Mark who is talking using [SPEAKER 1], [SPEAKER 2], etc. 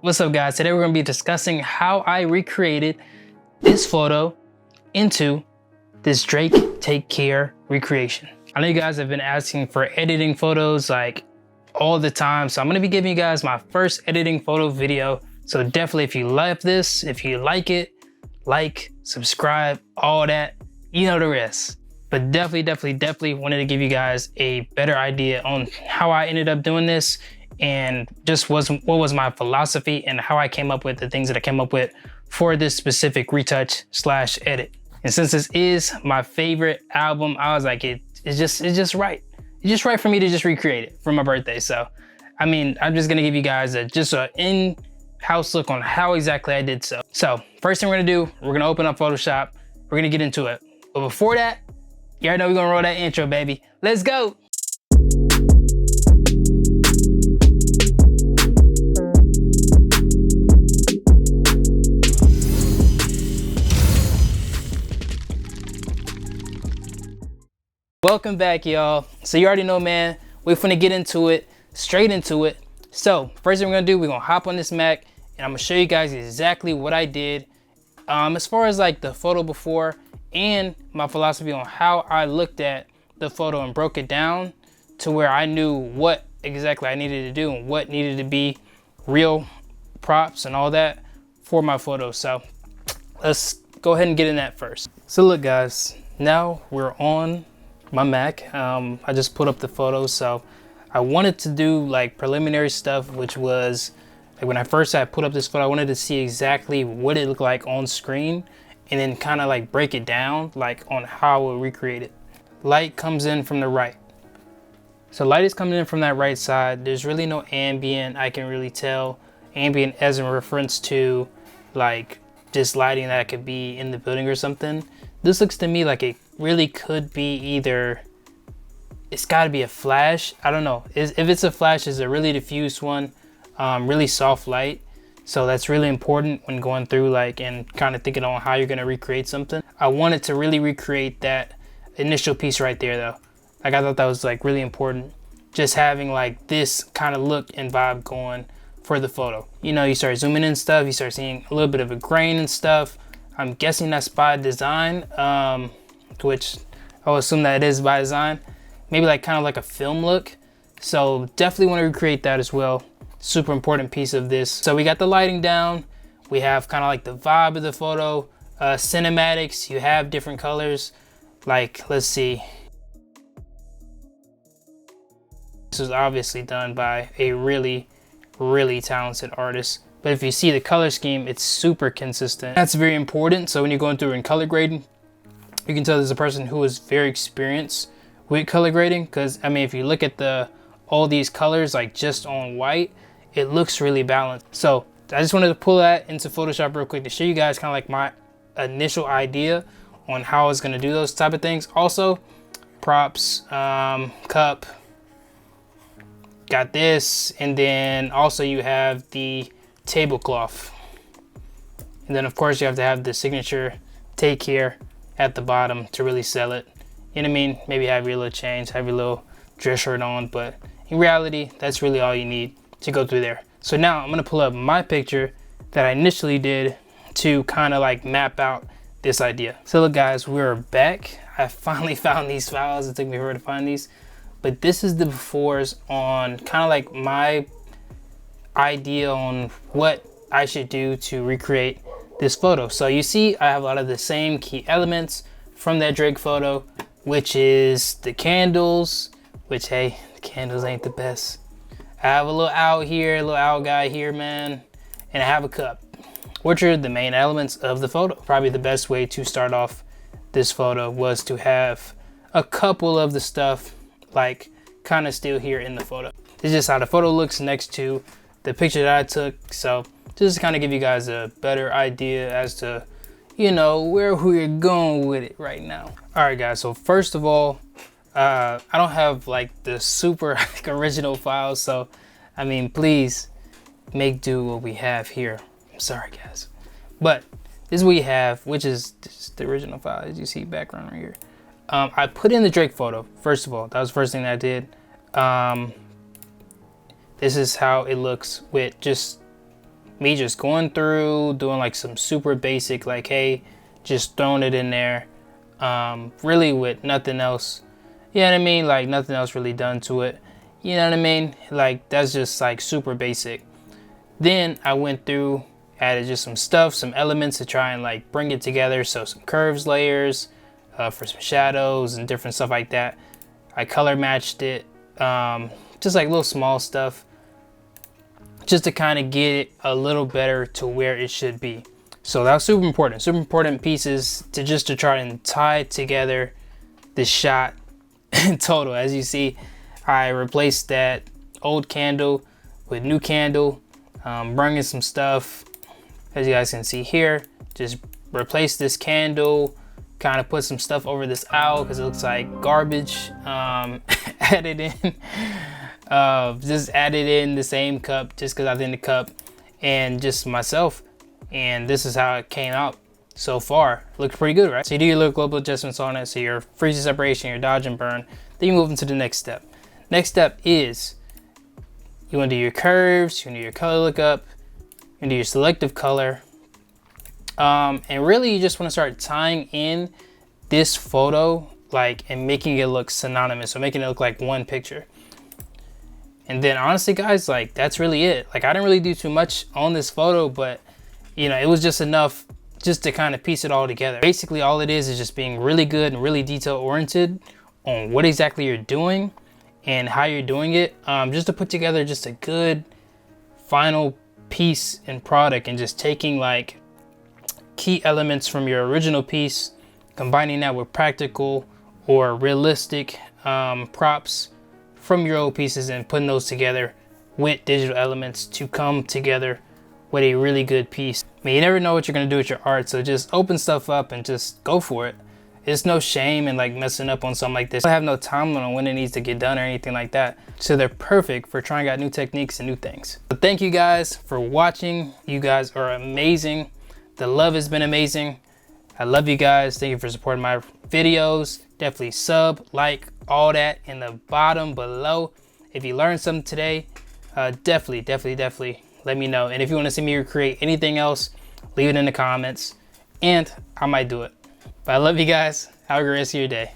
[SPEAKER 1] What's up guys? Today we're going to be discussing how I recreated this photo into this Drake Take Care recreation. I know you guys have been asking for editing photos like all the time, so I'm going to be giving you guys my first editing photo video. So definitely if you love this, if you like it, like, subscribe, all that, you know the rest. But definitely wanted to give you guys a better idea on how I ended up doing this and just what was my philosophy and how I came up with the things that I came up with for this specific retouch slash edit. And since this is my favorite album, I was like, it's just right. It's just right for me to just recreate it for my birthday. So, I mean, I'm just gonna give you guys just an in-house look on how exactly I did so. So, first thing we're gonna do, we're gonna open up Photoshop. We're gonna get into it. But before that, you already know we're gonna roll that intro, baby. Let's go. Welcome back, y'all. So you already know, man, we're finna get into it, straight into it. So first thing we're gonna do, we're gonna hop on this Mac and I'm gonna show you guys exactly what I did as far as like the photo before and my philosophy on how I looked at the photo and broke it down to where I knew what exactly I needed to do and what needed to be real props and all that for my photo. So let's go ahead and get in that first. So look guys, now we're on my Mac. I just put up the photos, so I wanted to do like preliminary stuff, which was like when I first had put up this photo, I wanted to see exactly what it looked like on screen and then kind of like break it down like on how I would recreate it. Light comes in from the right. So light is coming in from that right side. There's really no ambient. I can really tell ambient as in reference to like just lighting that could be in the building or something. This looks to me like it really could be either, it's got to be a flash. I don't know. If it's a flash, it's a really diffuse one, really soft light. So that's really important when going through like and kind of thinking on how you're going to recreate something. I wanted to really recreate that initial piece right there though. Like I thought that was like really important. Just having like this kind of look and vibe going for the photo. You know, you start zooming in stuff, you start seeing a little bit of a grain and stuff. I'm guessing that's by design, which I'll assume that it is by design. Maybe like kind of like a film look. So definitely want to recreate that as well. Super important piece of this. So we got the lighting down. We have kind of like the vibe of the photo. Cinematics, you have different colors. Like, let's see. This was obviously done by a really talented artist. But if you see the color scheme, it's super consistent. That's very important. So when you're going through and color grading, you can tell there's a person who is very experienced with color grading. Because I mean, if you look at all these colors, like just on white, it looks really balanced. So I just wanted to pull that into Photoshop real quick to show you guys kind of like my initial idea on how I was going to do those type of things. Also, props, cup, got this, and then also you have the tablecloth, and then of course you have to have the signature Take Care at the bottom to really sell it. You know what I mean? Maybe have your little chains, have your little dress shirt on, but in reality that's really all you need to go through there. So now I'm gonna pull up my picture that I initially did to kind of like map out this idea. So look guys, we're back. I finally found these files. It took me forever to find these, but this is the befores on kind of like my idea on what I should do to recreate this photo. So you see I have a lot of the same key elements from that Drake photo, which is the candles, which hey, the candles ain't the best. I have a little owl here, a little owl guy here, man, and I have a cup, which are the main elements of the photo. Probably the best way to start off this photo was to have a couple of the stuff like kind of still here in the photo. This is just how the photo looks next to the picture that I took. So just to kind of give you guys a better idea as to, you know, where we're going with it right now. All right guys, so first of all, I don't have like the super like, original files. So, I mean, please make do what we have here. I'm sorry guys, but this is what we have, which is the original file, as you see background right here. I put in the Drake photo, first of all. That was the first thing that I did. This is how it looks with just me just going through, doing like some super basic, like, hey, just throwing it in there, really with nothing else. You know what I mean? Like nothing else really done to it. You know what I mean? Like that's just like super basic. Then I went through, added just some stuff, some elements to try and like bring it together. So some curves layers for some shadows and different stuff like that. I color matched it, just like little small stuff, just to kind of get it a little better to where it should be. So that was super important pieces to try and tie together this shot in total. As you see, I replaced that old candle with new candle, bringing some stuff, as you guys can see here, just replace this candle, kind of put some stuff over this owl because it looks like garbage. Added in, just added in the same cup just because I think the cup, and just myself. And this is how it came out so far. Looks pretty good, right? So you do your little global adjustments on it. So your freeze and separation, your dodge and burn. Then you move into the next step. Next step is you want to do your curves, you want to do your color lookup, you want to do your selective color. And really you just want to start tying in this photo, like, and making it look synonymous. So making it look like one picture. And then honestly guys, like that's really it. Like I didn't really do too much on this photo, but you know, it was just enough just to kind of piece it all together. Basically all it is just being really good and really detail oriented on what exactly you're doing and how you're doing it, just to put together just a good final piece and product, and just taking like key elements from your original piece, combining that with practical or realistic props from your old pieces, and putting those together with digital elements to come together with a really good piece. I mean, you never know what you're gonna do with your art, so just open stuff up and just go for it. There's no shame in like messing up on something like this. I have no timeline on when it needs to get done or anything like that. So they're perfect for trying out new techniques and new things. So thank you guys for watching. You guys are amazing. The love has been amazing. I love you guys. Thank you for supporting my videos. Definitely sub, like, all that in the bottom below. If you learned something today, definitely let me know. And if you want to see me recreate anything else, leave it in the comments and I might do it. But I love you guys. Have a great rest of your day.